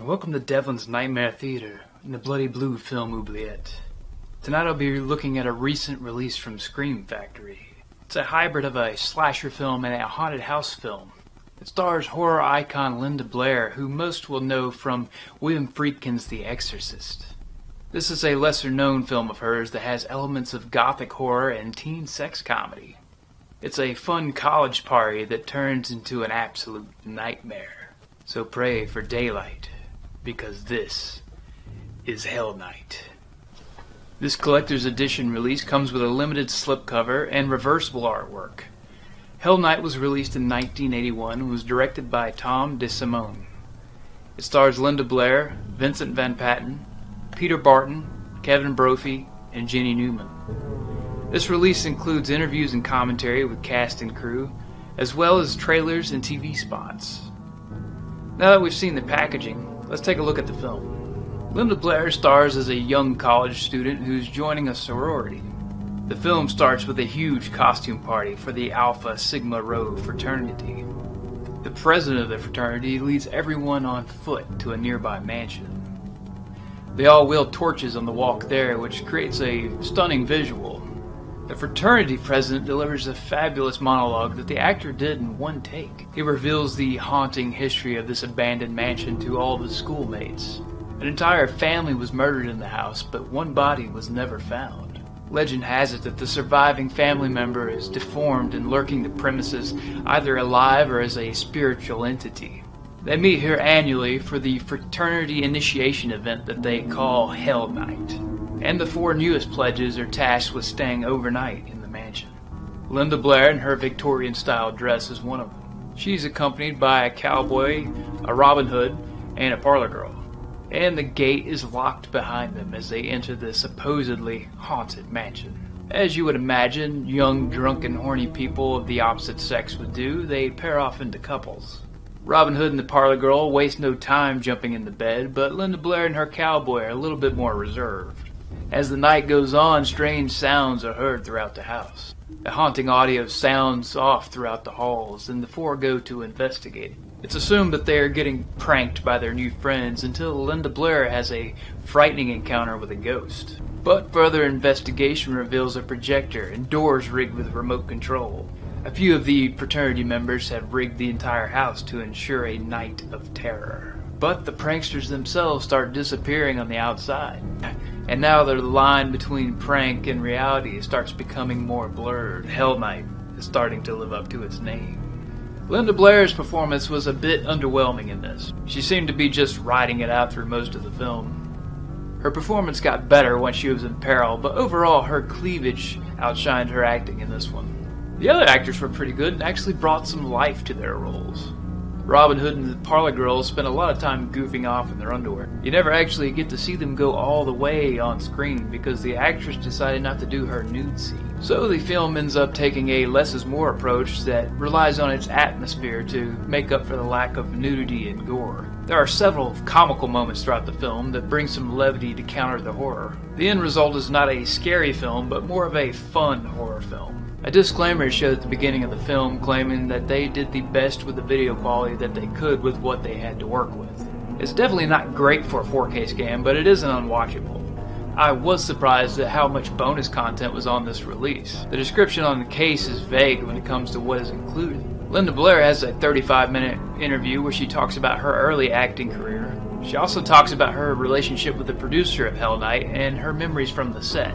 Welcome to Devlin's Nightmare Theater in the BloodyBlu film oubliette. Tonight I'll be looking at a recent release from Scream Factory. It's a hybrid of a slasher film and a haunted house film. It stars horror icon Linda Blair, who most will know from William Friedkin's The Exorcist. This is a lesser-known film of hers that has elements of gothic horror and teen sex comedy. It's a fun college party that turns into an absolute nightmare. So pray for daylight, because this is Hell Night. This collector's edition release comes with a limited slipcover and reversible artwork. Hell Night was released in 1981 and was directed by Tom DeSimone. It stars Linda Blair, Vincent Van Patten, Peter Barton, Kevin Brophy, and Jenny Newman. This release includes interviews and commentary with cast and crew, as well as trailers and TV spots. Now that we've seen the packaging, let's take a look at the film. Linda Blair stars as a young college student who's joining a sorority. The film starts with a huge costume party for the Alpha Sigma Rho fraternity. The president of the fraternity leads everyone on foot to a nearby mansion. They all wield torches on the walk there, which creates a stunning visual. The fraternity president delivers a fabulous monologue that the actor did in one take. He reveals the haunting history of this abandoned mansion to all of his schoolmates. An entire family was murdered in the house, but one body was never found. Legend has it that the surviving family member is deformed and lurking the premises, either alive or as a spiritual entity. They meet here annually for the fraternity initiation event that they call Hell Night. And the four newest pledges are tasked with staying overnight in the mansion. Linda Blair in her Victorian-style dress is one of them. She's accompanied by a cowboy, a Robin Hood, and a parlor girl. And the gate is locked behind them as they enter the supposedly haunted mansion. As you would imagine, young, drunken, horny people of the opposite sex would do, they pair off into couples. Robin Hood and the parlor girl waste no time jumping into bed, but Linda Blair and her cowboy are a little bit more reserved. As the night goes on, strange sounds are heard throughout the house. The haunting audio sounds off throughout the halls, and the four go to investigate. It's assumed that they are getting pranked by their new friends until Linda Blair has a frightening encounter with a ghost. But further investigation reveals a projector and doors rigged with remote control. A few of the fraternity members have rigged the entire house to ensure a night of terror. But the pranksters themselves start disappearing on the outside. And now the line between prank and reality starts becoming more blurred. Hell Night is starting to live up to its name. Linda Blair's performance was a bit underwhelming in this. She seemed to be just riding it out through most of the film. Her performance got better when she was in peril, but overall her cleavage outshined her acting in this one. The other actors were pretty good and actually brought some life to their roles. Robin Hood and the parlor girls spent a lot of time goofing off in their underwear. You never actually get to see them go all the way on screen because the actress decided not to do her nude scene. So the film ends up taking a less is more approach that relies on its atmosphere to make up for the lack of nudity and gore. There are several comical moments throughout the film that bring some levity to counter the horror. The end result is not a scary film, but more of a fun horror film. A disclaimer is showed at the beginning of the film claiming that they did the best with the video quality that they could with what they had to work with. It's definitely not great for a 4K scan, but it isn't unwatchable. I was surprised at how much bonus content was on this release. The description on the case is vague when it comes to what is included. Linda Blair has a 35-minute interview where she talks about her early acting career. She also talks about her relationship with the producer of Hell Night and her memories from the set.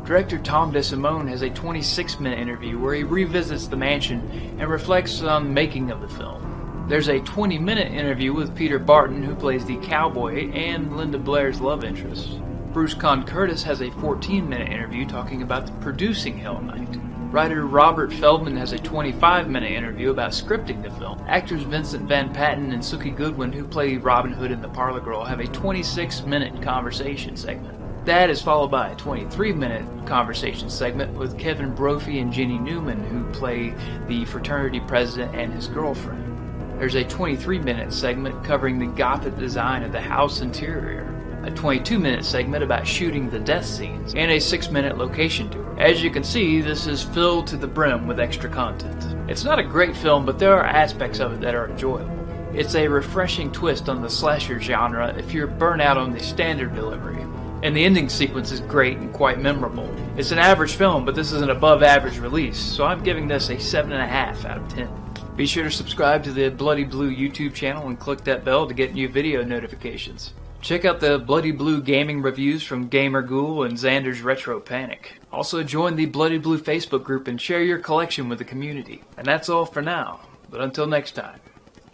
Director Tom DeSimone has a 26-minute interview where he revisits the mansion and reflects on the making of the film. There's a 20-minute interview with Peter Barton, who plays the cowboy and Linda Blair's love interest. Bruce Con Curtis has a 14-minute interview talking about the producing Hell Night. Writer Robert Feldman has a 25-minute interview about scripting the film. Actors Vincent Van Patten and Sookie Goodwin, who play Robin Hood and the parlor girl, have a 26-minute conversation segment. That is followed by a 23-minute conversation segment with Kevin Brophy and Jenny Newman, who play the fraternity president and his girlfriend. There's a 23-minute segment covering the gothic design of the house interior, a 22-minute segment about shooting the death scenes, and a 6-minute location tour. As you can see, this is filled to the brim with extra content. It's not a great film, but there are aspects of it that are enjoyable. It's a refreshing twist on the slasher genre if you're burnt out on the standard delivery. And the ending sequence is great and quite memorable. It's an average film, but this is an above average release, so I'm giving this a 7.5 out of 10. Be sure to subscribe to the BloodyBlu YouTube channel and click that bell to get new video notifications. Check out the BloodyBlu gaming reviews from Gamer Ghoul and Xander's Retro Panic. Also join the BloodyBlu Facebook group and share your collection with the community. And that's all for now, but until next time,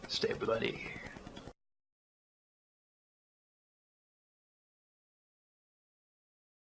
stay bloody.